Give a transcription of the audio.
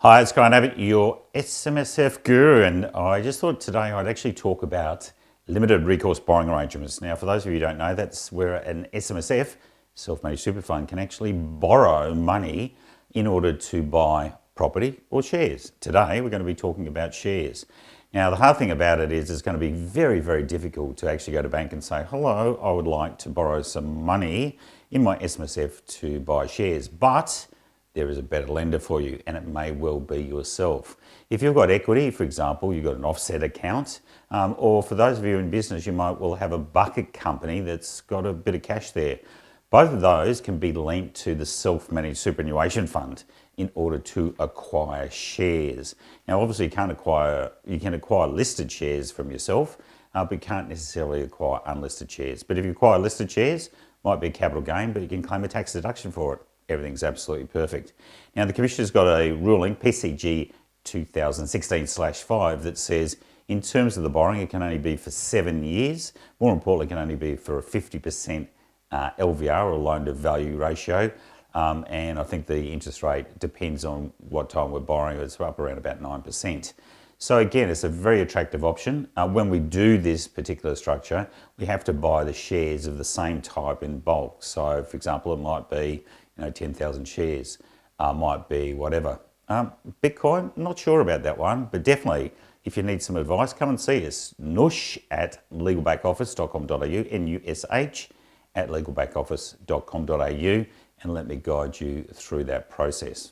Hi, it's Grant Abbott, your SMSF guru, and I just thought today I'd actually talk about limited recourse borrowing arrangements. Now, for those of you who don't know, that's where an SMSF, self-managed super fund, can actually borrow money in order to buy property or shares. Today, we're going to be talking about shares. Now, the hard thing about it is it's going to be very, very difficult to actually go to a bank and say, hello, I would like to borrow some money in my SMSF to buy shares, but there is a better lender for you, and it may well be yourself. If you've got equity, for example, you've got an offset account, or for those of you in business, you might well have a bucket company that's got a bit of cash there. Both of those can be linked to the self-managed superannuation fund in order to acquire shares. Now, obviously, you can acquire listed shares from yourself, but you can't necessarily acquire unlisted shares. But if you acquire listed shares, might be a capital gain, but you can claim a tax deduction for it. Everything's absolutely perfect. Now, the Commissioner's got a ruling, PCG 2016/5, that says in terms of the borrowing, it can only be for 7 years. More importantly, it can only be for a 50% LVR, or loan to value ratio. And I think the interest rate depends on what time we're borrowing. It's up around about 9%. So again, it's a very attractive option. When we do this particular structure, we have to buy the shares of the same type in bulk. So for example, it might be 10,000 shares, might be whatever. Bitcoin, not sure about that one, but definitely if you need some advice, come and see us. Nush at legalbackoffice.com.au, NUSH at legalbackoffice.com.au, and let me guide you through that process.